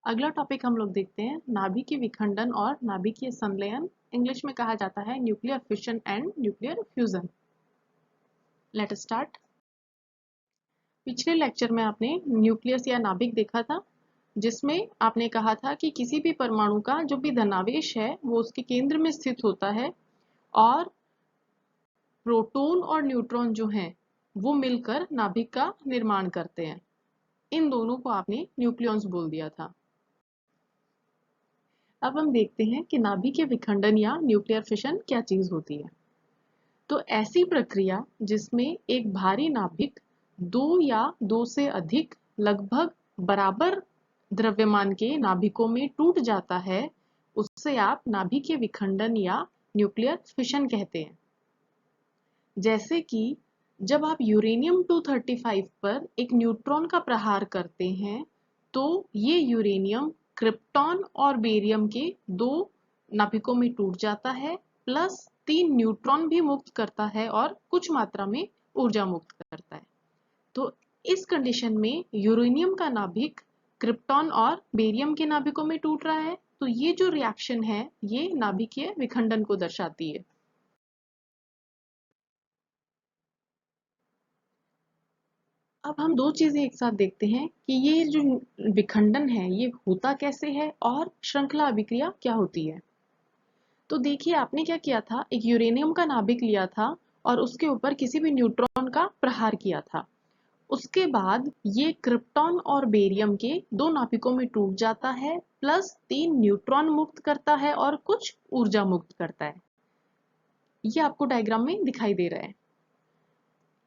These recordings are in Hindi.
अगला टॉपिक हम लोग देखते हैं नाभिकीय विखंडन और नाभिकीय संलयन। इंग्लिश में कहा जाता है nuclear fission and nuclear fusion. Let us start. पिछले लेक्चर में आपने न्यूक्लियस या नाभिक देखा था, जिसमें आपने कहा था कि किसी भी परमाणु का जो भी धनावेश है वो उसके केंद्र में स्थित होता है और प्रोटॉन और न्यूट्रॉन जो हैं वो मिलकर नाभिक का निर्माण करते हैं। इन दोनों को आपने न्यूक्लियॉन्स बोल दिया था। अब हम देखते हैं कि नाभिकीय विखंडन या न्यूक्लियर फिशन क्या चीज होती है। तो ऐसी प्रक्रिया जिसमें एक भारी नाभिक दो या दो से अधिक लगभग बराबर द्रव्यमान के नाभिकों में टूट जाता है, उससे आप नाभिकीय विखंडन या न्यूक्लियर फिशन कहते हैं। जैसे कि जब आप यूरेनियम 235 पर एक न्यूट्रॉन का प्रहार करते हैं तो ये यूरेनियम क्रिप्टॉन और बेरियम के दो नाभिकों में टूट जाता है, प्लस 3 न्यूट्रॉन भी मुक्त करता है और कुछ मात्रा में ऊर्जा मुक्त करता है। तो इस कंडीशन में यूरेनियम का नाभिक क्रिप्टॉन और बेरियम के नाभिकों में टूट रहा है, तो ये जो रिएक्शन है ये नाभिकीय विखंडन को दर्शाती है। अब हम दो चीजें एक साथ देखते हैं कि ये जो विखंडन है ये होता कैसे है और श्रृंखला अभिक्रिया क्या होती है। तो देखिए, आपने क्या किया था, एक यूरेनियम का नाभिक लिया था और उसके ऊपर किसी भी न्यूट्रॉन का प्रहार किया था। उसके बाद ये क्रिप्टॉन और बेरियम के दो नाभिकों में टूट जाता है, प्लस 3 न्यूट्रॉन मुक्त करता है और कुछ ऊर्जा मुक्त करता है। ये आपको डायग्राम में दिखाई दे रहा है।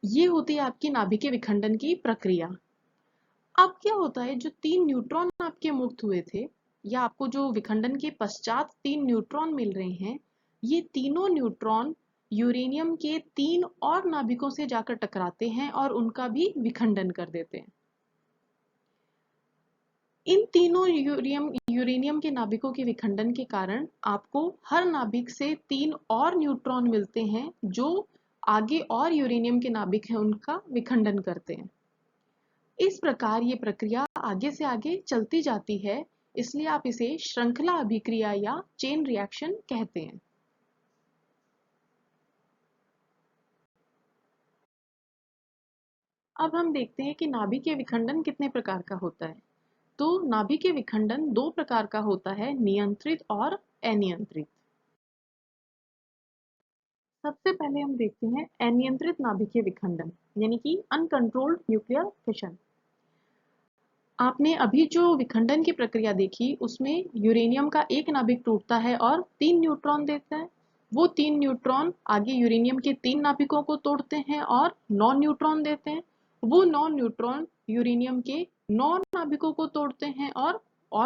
ये होती है आपकी नाभिकीय विखंडन की प्रक्रिया। अब क्या होता है, जो 3 न्यूट्रॉन आपके मुक्त हुए थे या आपको जो विखंडन के पश्चात 3 न्यूट्रॉन मिल रहे हैं, ये तीनों न्यूट्रॉन यूरेनियम के 3 और नाभिकों से जाकर टकराते हैं और उनका भी विखंडन कर देते हैं। इन तीनों यूरेनियम के नाभिकों के विखंडन के कारण आपको हर नाभिक से 3 और न्यूट्रॉन मिलते हैं जो आगे और यूरेनियम के नाभिक हैं उनका विखंडन करते हैं। इस प्रकार ये प्रक्रिया आगे से आगे चलती जाती है, इसलिए आप इसे श्रृंखला अभिक्रिया या चेन रिएक्शन कहते हैं। अब हम देखते हैं कि नाभिकीय विखंडन कितने प्रकार का होता है। तो नाभिकीय विखंडन दो प्रकार का होता है, नियंत्रित और अनियंत्रित। सबसे पहले हम देखते हैं अनियंत्रित नाभिकीय विखंडन, यानी कि अनकंट्रोल्ड न्यूक्लियर फिशन। आपने अभी जो विखंडन की प्रक्रिया देखी उसमें यूरेनियम का एक नाभिक टूटता है और 3 न्यूट्रॉन देता है। वो 3 न्यूट्रॉन आगे यूरेनियम के 3 नाभिकों को तोड़ते हैं और 9 न्यूट्रॉन देते हैं। वो 9 न्यूट्रॉन यूरेनियम के 9 नाभिकों को तोड़ते हैं और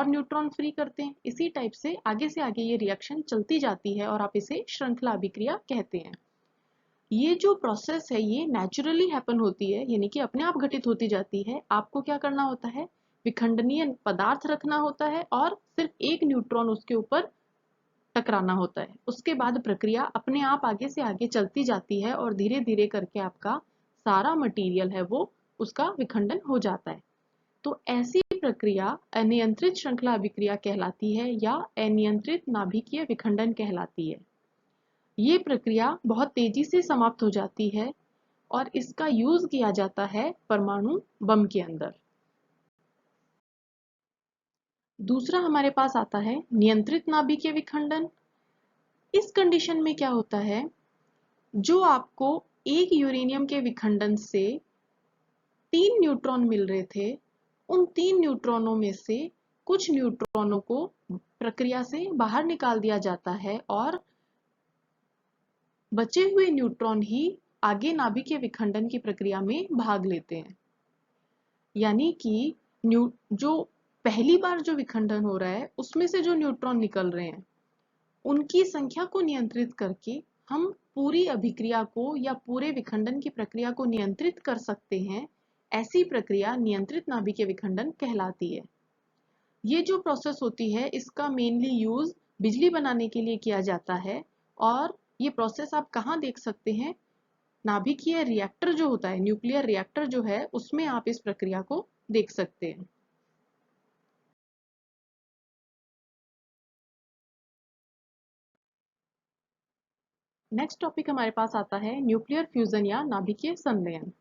न्यूट्रॉन फ्री करते हैं। इसी टाइप से आगे ये रिएक्शन चलती जाती है और आप इसे श्रृंखला अभिक्रिया कहते हैं। ये जो प्रोसेस है ये नेचुरली हैपन होती है, यानी कि अपने आप घटित होती जाती है। आपको क्या करना होता है, विखंडनीय पदार्थ रखना होता है और सिर्फ एक न्यूट्रॉन उसके ऊपर टकराना होता है। उसके बाद प्रक्रिया अपने आप आगे से आगे चलती जाती है और धीरे धीरे करके आपका सारा मटेरियल है वो उसका विखंडन हो जाता है। तो ऐसी प्रक्रिया अनियंत्रित श्रृंखला अभिक्रिया कहलाती है या अनियंत्रित नाभिकीय विखंडन कहलाती है। ये प्रक्रिया बहुत तेजी से समाप्त हो जाती है और इसका यूज किया जाता है परमाणु बम के अंदर। दूसरा हमारे पास आता है नियंत्रित नाभिकीय विखंडन। इस कंडीशन में क्या होता है, जो आपको एक यूरेनियम के विखंडन से 3 न्यूट्रॉन मिल रहे थे, उन 3 न्यूट्रॉनों में से कुछ न्यूट्रॉनों को प्रक्रिया से बाहर निकाल दिया जाता है और बचे हुए न्यूट्रॉन ही आगे नाभिकीय विखंडन की प्रक्रिया में भाग लेते हैं। यानी कि जो पहली बार जो विखंडन हो रहा है उसमें से जो न्यूट्रॉन निकल रहे हैं उनकी संख्या को नियंत्रित करके हम पूरी अभिक्रिया को या पूरे विखंडन की प्रक्रिया को नियंत्रित कर सकते हैं। ऐसी प्रक्रिया नियंत्रित नाभिकीय विखंडन कहलाती है। ये जो प्रोसेस होती है इसका मेनली यूज बिजली बनाने के लिए किया जाता है और ये प्रोसेस आप कहाँ देख सकते हैं, नाभिकीय रिएक्टर जो होता है, न्यूक्लियर रिएक्टर जो है उसमें आप इस प्रक्रिया को देख सकते हैं। नेक्स्ट टॉपिक हमारे पास आता है न्यूक्लियर फ्यूजन या नाभिकीय संलयन।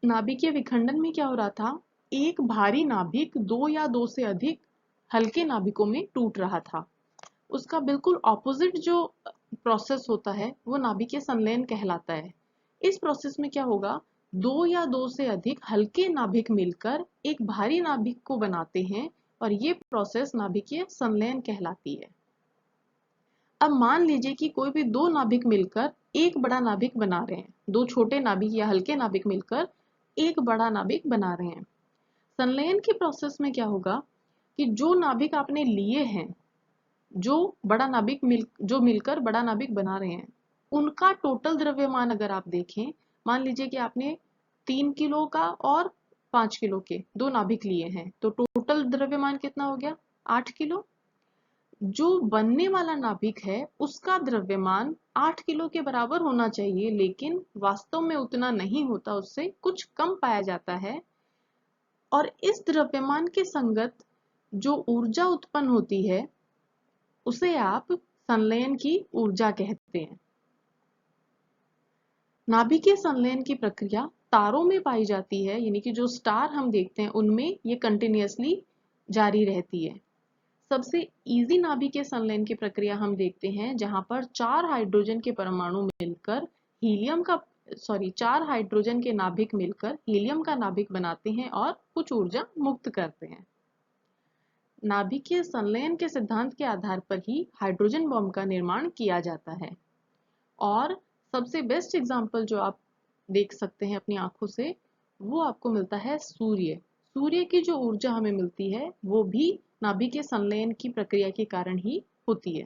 नाभिकीय विखंडन में क्या हो रहा था, एक भारी नाभिक दो या दो से अधिक हल्के नाभिकों में टूट रहा था। उसका बिल्कुल ऑपोजिट जो प्रोसेस होता है वो नाभिकीय संलयन कहलाता है। इस प्रोसेस में क्या होगा, दो या दो से अधिक हल्के नाभिक मिलकर एक भारी नाभिक को बनाते हैं और ये प्रोसेस नाभिकीय संलयन कहलाती है। अब मान लीजिए कि कोई भी दो नाभिक मिलकर एक बड़ा नाभिक बना रहे हैं, दो छोटे नाभिक या हल्के नाभिक मिलकर एक बड़ा नाभिक बना रहे हैं। संलयन की प्रोसेस में क्या होगा कि जो नाभिक आपने लिए हैं, जो मिलकर बड़ा नाभिक बना रहे हैं, उनका टोटल द्रव्यमान अगर आप देखें, मान लीजिए कि आपने 3 किलो का और 5 किलो के दो नाभिक लिए हैं, तो टोटल द्रव्यमान कितना हो गया, 8 किलो। जो बनने वाला नाभिक है उसका द्रव्यमान 8 किलो के बराबर होना चाहिए, लेकिन वास्तव में उतना नहीं होता, उससे कुछ कम पाया जाता है। और इस द्रव्यमान के संगत जो ऊर्जा उत्पन्न होती है उसे आप संलयन की ऊर्जा कहते हैं। नाभिकीय संलयन की प्रक्रिया तारों में पाई जाती है, यानी कि जो स्टार हम देखते हैं उनमें ये कंटिन्यूअसली जारी रहती है। सबसे इजी नाभिकीय संलयन की प्रक्रिया हम देखते हैं जहां पर चार हाइड्रोजन के परमाणु मिलकर चार हाइड्रोजन के नाभिक मिलकर हीलियम का नाभिक बनाते हैं और कुछ ऊर्जा मुक्त करते हैं। नाभिकीय संलयन के सिद्धांत के आधार पर ही हाइड्रोजन बॉम्ब का निर्माण किया जाता है। और सबसे बेस्ट एग्जाम्पल जो आप देख सकते हैं अपनी आंखों से, वो आपको मिलता है सूर्य। सूर्य की जो ऊर्जा हमें मिलती है वो भी नाभिकीय संलयन की प्रक्रिया के कारण ही होती है।